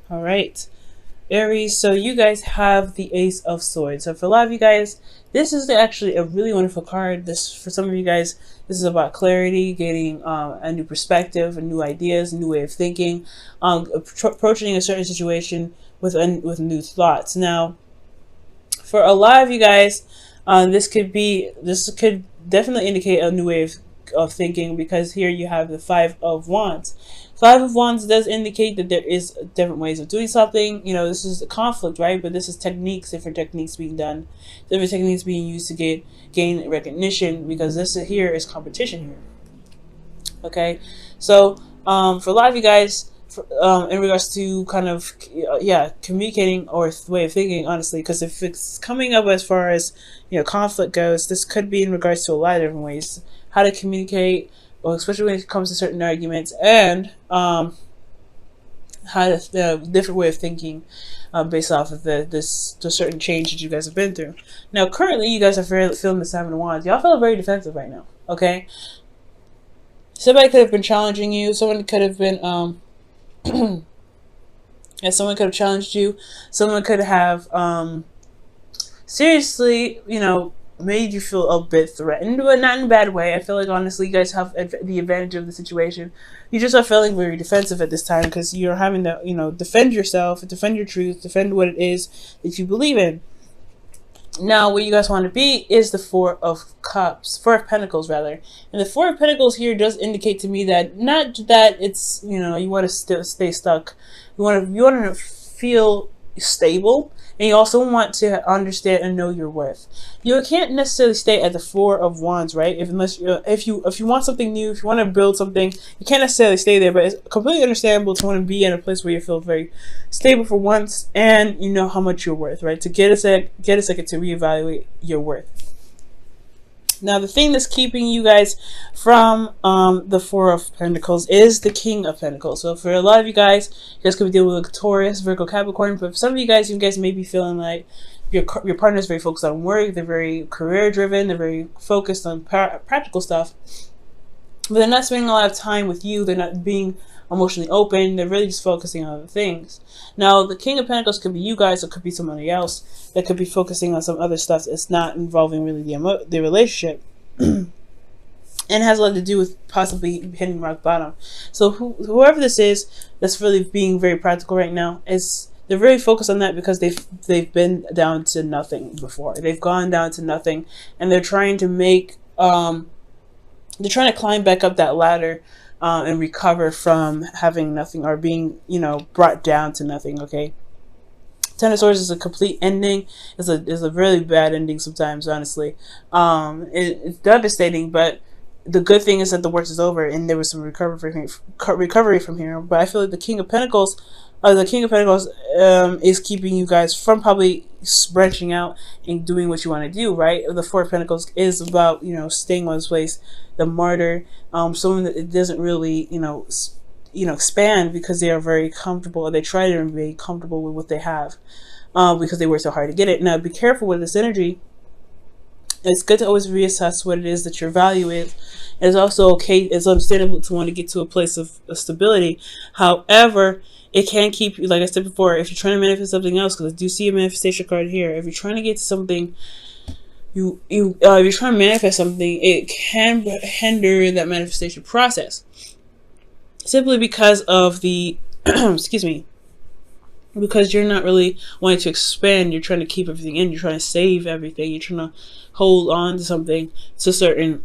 All right, Aries, so you guys have the Ace of Swords. So for a lot of you guys, this is actually a really wonderful card. This, for some of you guys, this is about clarity, getting a new perspective, and new ideas, a new way of thinking, approaching a certain situation with new thoughts. Now, for a lot of you guys, this could definitely indicate a new way of thinking, because here you have the Five of Wands. Five of Wands does indicate that there is different ways of doing something. You know, this is a conflict, right? But this is techniques, different techniques being done, different techniques being used to gain recognition, because this here is competition here. Okay, so for a lot of you guys, in regards to kind of communicating or way of thinking, honestly, because if it's coming up as far as conflict goes, this could be in regards to a lot of different ways how to communicate, or especially when it comes to certain arguments, and how the different way of thinking based off of the certain change that you guys have been through. Now, currently, you guys are feeling the Seven of Wands. Y'all feel very defensive right now. Okay, somebody could have been challenging you. Someone could have been yeah, someone could have challenged you. Someone could have seriously, made you feel a bit threatened, but not in a bad way. I feel like, honestly, you guys have the advantage of the situation. You just are feeling very defensive at this time, because you're having to, defend yourself, defend your truth, defend what it is that you believe in. Now, what you guys want to be is the Four of Pentacles, rather. And the Four of Pentacles here does indicate to me that, not that it's, you want to stay stuck. You want to feel stable, and you also want to understand and know your worth. You can't necessarily stay at the Four of Wands, right? If you want something new, if you want to build something, you can't necessarily stay there. But it's completely understandable to want to be in a place where you feel very stable for once, and you know how much you're worth, right? To get a second to reevaluate your worth. Now, the thing that's keeping you guys from the Four of Pentacles is the King of Pentacles. So for a lot of you guys could be dealing with Taurus, Virgo, Capricorn. But for some of you guys may be feeling like your partner is very focused on work. They're very career driven. They're very focused on practical stuff. But they're not spending a lot of time with you. They're not being emotionally open. They're really just focusing on other things. Now, the King of Pentacles could be you guys, or could be somebody else that could be focusing on some other stuff that's not involving really the relationship. And has a lot to do with possibly hitting rock bottom. So whoever this is that's really being very practical right now, they're very focused on that, because they've been down to nothing before. They've gone down to nothing, and they're trying to they're trying to climb back up that ladder and recover from having nothing, or being brought down to nothing. Okay, Ten of Swords is a complete ending. It's a really bad ending sometimes, honestly. It's devastating, but the good thing is that the worst is over, and there was some recovery from here. But I feel like the King of Pentacles is keeping you guys from probably branching out and doing what you want to do, right? The Four of Pentacles is about staying on this place, the martyr, someone that it doesn't really expand, because they are very comfortable, or they try to be comfortable with what they have, because they work so hard to get it. Now, be careful with this energy. It's good to always reassess what it is that your value is. It's also okay, it's understandable to want to get to a place of stability. However, it can keep you, like I said before, if you're trying to manifest something else, because I do see a manifestation card here. If you're trying to get to something, if you're trying to manifest something, it can hinder that manifestation process, simply because of the excuse me, because you're not really wanting to expand. You're trying to keep everything in. You're trying to save everything. You're trying to hold on to something, to a certain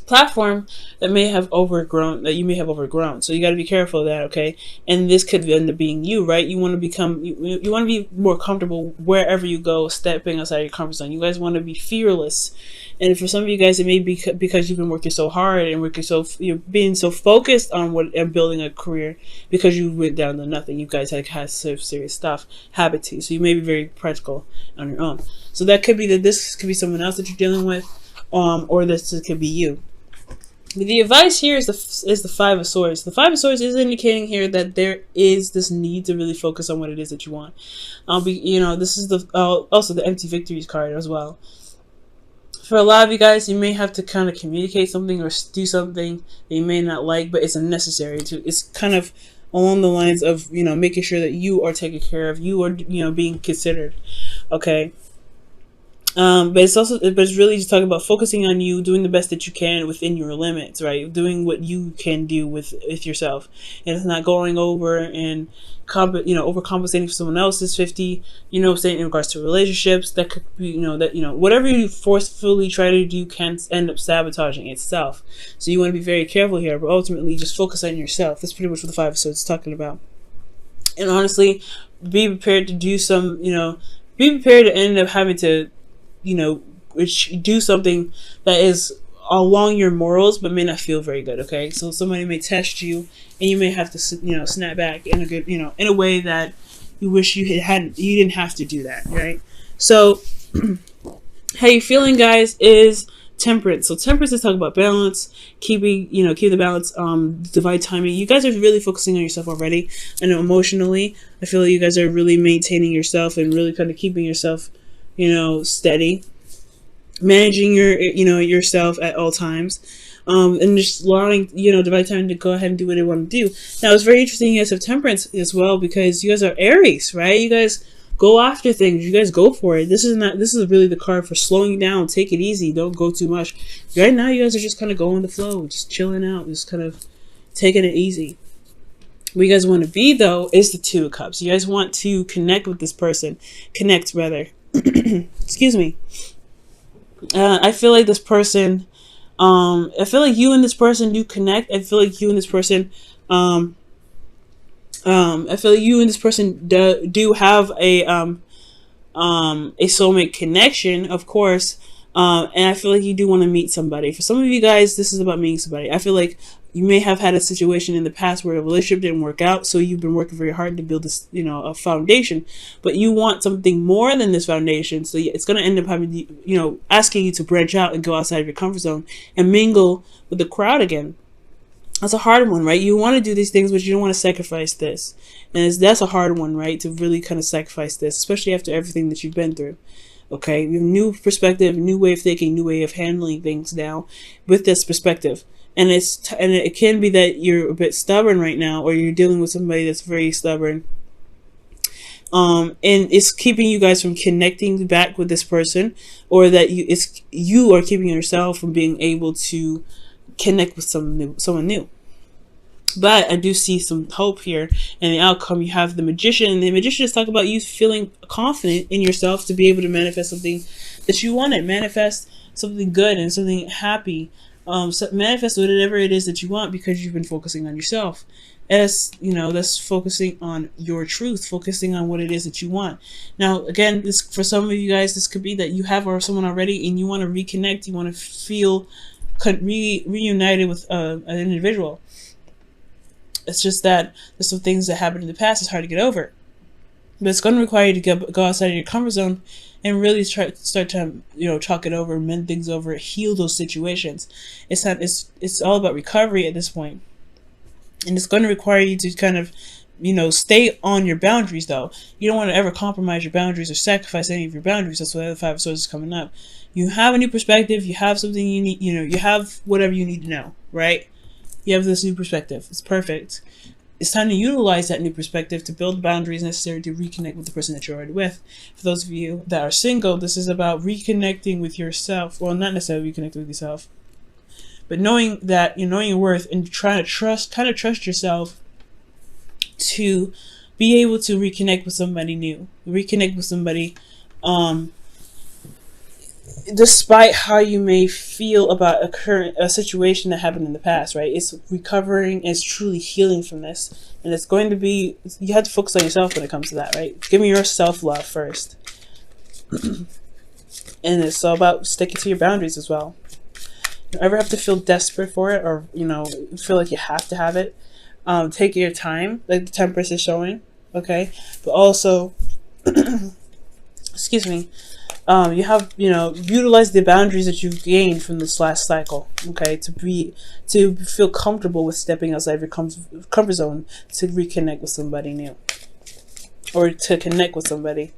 platform that you may have overgrown. So you got to be careful of that, okay? And this could end up being you, right? You want to become, you want to be more comfortable wherever you go, stepping outside your comfort zone. You guys want to be fearless. And for some of you guys, it may be because you've been working so hard and you're being so focused on and building a career, because you went down to nothing. You guys had serious stuff happen to you. So you may be very practical on your own. So that could be that this could be someone else that you're dealing with, or this could be you. The advice here is the Five of Swords. The Five of Swords is indicating here that there is this need to really focus on what it is that you want. This is also the Empty Victories card as well. For a lot of you guys, you may have to kind of communicate something or do something that you may not like, but it's necessary to. It's kind of along the lines of, you know, making sure that you are taken care of, you are, you know, being considered. Okay. But it's also, but it's really just talking about focusing on you, doing the best that you can within your limits, right? Doing what you can do with yourself, and it's not going over and overcompensating for someone else's 50. You know, saying in regards to relationships, that could be, you know, that, you know, whatever you forcefully try to do can end up sabotaging itself. So you want to be very careful here, but ultimately just focus on yourself. That's pretty much what the 5 episodes is talking about. And honestly, be prepared to do some, you know, be prepared to end up having to, you know, do something that is along your morals but may not feel very good. Okay, so somebody may test you and you may have to, you know, snap back in a good, you know, in a way that you wish you didn't have to do that, right? So how you feeling, guys, is temperance. So temperance is talking about balance, keep the balance, divide timing. You guys are really focusing on yourself already. I know emotionally, I feel like you guys are really maintaining yourself and really kind of keeping yourself, you know, steady, managing yourself at all times, and just allowing, you know, divine time to go ahead and do what they want to do. Now, it's very interesting you guys have temperance as well, because you guys are Aries, right? You guys go after things. You guys go for it. This is really the card for slowing down. Take it easy. Don't go too much. Right now, you guys are just kind of going with the flow, just chilling out, just kind of taking it easy. What you guys want to be, though, is the 2 of Cups. You guys want to connect with this person. Connect, rather. Excuse me. I feel like this person, I feel like you and this person do connect. I feel like you and this person, I feel like you and this person do have a soulmate connection, of course. And I feel like you do want to meet somebody. For some of you guys, this is about meeting somebody. I feel like you may have had a situation in the past where a relationship didn't work out, so you've been working very hard to build this, you know, a foundation. But you want something more than this foundation, so it's going to end up having, you know, asking you to branch out and go outside of your comfort zone and mingle with the crowd again. That's a hard one, right? You want to do these things, but you don't want to sacrifice this. And that's a hard one, right? To really kind of sacrifice this, especially after everything that you've been through. Okay, you have new perspective, new way of thinking, new way of handling things now with this perspective. And it can be that you're a bit stubborn right now, or you're dealing with somebody that's very stubborn. And it's keeping you guys from connecting back with this person, or that you are keeping yourself from being able to connect with someone new. But I do see some hope here, and the outcome, you have the Magician, and the Magician is talking about you feeling confident in yourself to be able to manifest something that you wanted, manifest something good and something happy, so manifest whatever it is that you want, because you've been focusing on yourself. As you know, that's focusing on your truth, focusing on what it is that you want. Now, again, this, for some of you guys, this could be that you have someone already and you want to reconnect, you want to feel reunited with an individual. It's just that there's some things that happened in the past it's hard to get over. But it's going to require you to go outside of your comfort zone and really start to, you know, talk it over, mend things over, heal those situations. It's all about recovery at this point. And it's going to require you to kind of, you know, stay on your boundaries, though. You don't want to ever compromise your boundaries or sacrifice any of your boundaries. That's why the 5 of Swords is coming up. You have a new perspective. You have something you need, you know, you have whatever you need to know, right? You have this new perspective. It's perfect. It's time to utilize that new perspective to build boundaries necessary to reconnect with the person that you're already with. For those of you that are single, this is about reconnecting with yourself. Well, not necessarily reconnecting with yourself, but knowing that, you know, your worth and trying to trust yourself to be able to reconnect with somebody new, reconnect with somebody, despite how you may feel about a situation that happened in the past, right? It's recovering, it's truly healing from this. And it's going to be, you have to focus on yourself when it comes to that, right? Give me your self-love first. And it's all about sticking to your boundaries as well. You don't ever have to feel desperate for it, or, you know, feel like you have to have it. Take your time, like the Temperance is showing, okay? But also, excuse me, you have, you know, utilize the boundaries that you've gained from this last cycle, okay, to feel comfortable with stepping outside of your comfort zone to reconnect with somebody new, or to connect with somebody.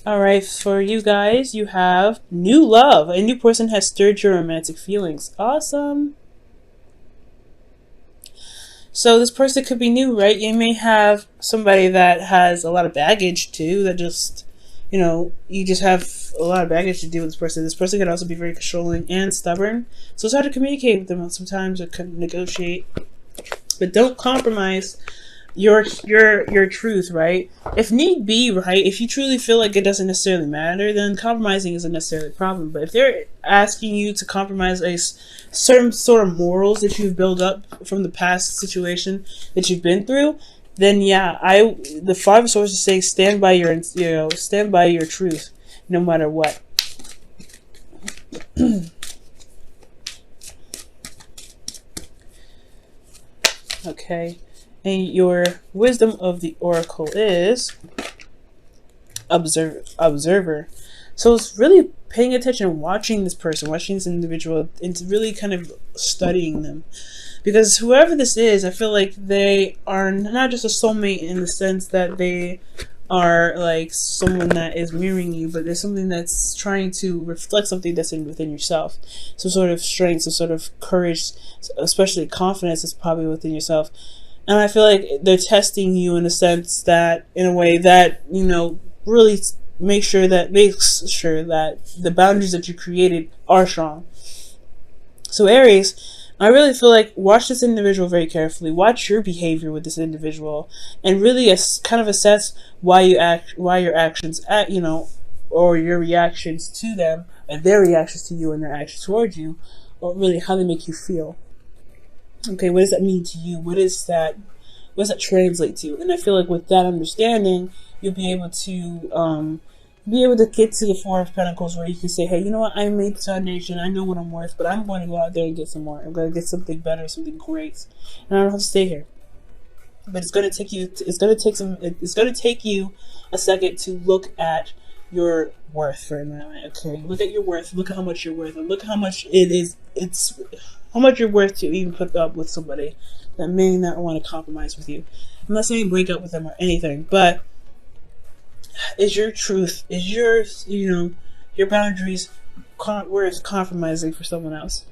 All right, for you guys, you have new love. A new person has stirred your romantic feelings. Awesome. So this person could be new, right? You may have somebody that has a lot of baggage too, that just, you just have a lot of baggage to deal with this person. This person could also be very controlling and stubborn. So it's hard to communicate with them sometimes or negotiate. But don't compromise your truth, right? If need be, right? If you truly feel like it doesn't necessarily matter, then compromising isn't necessarily a problem. But if they're asking you to compromise a certain sort of morals that you've built up from the past situation that you've been through, then yeah, the five sources say stand by your truth, no matter what. Okay. And your wisdom of the oracle is observer. So it's really paying attention, watching this person, watching this individual, and really kind of studying them. Because whoever this is, I feel like they are not just a soulmate in the sense that they are like someone that is mirroring you, but there's something that's trying to reflect something that's within yourself. Some sort of strength, some sort of courage, especially confidence is probably within yourself. And I feel like they're testing you in a sense that, in a way that, really makes sure that the boundaries that you created are strong. So Aries, I really feel like watch this individual very carefully. Watch your behavior with this individual, and really kind of assess why your actions or your reactions to them, and their reactions to you and their actions towards you, or really how they make you feel. Okay, what does that mean to you? What does that translate to? And I feel like with that understanding, you'll be able to get to the Four of Pentacles, where you can say, hey, you know what? I made the foundation. I know what I'm worth, but I'm going to go out there and get some more. I'm going to get something better, something great, and I don't have to stay here. But it's going to take you a second to look at your worth for a moment. Okay, look at your worth. Look at how much you're worth, and look how much it's how much you're worth to even put up with somebody that may not want to compromise with you. I'm not saying break up with them or anything, but is your truth, is your boundaries worth compromising for someone else?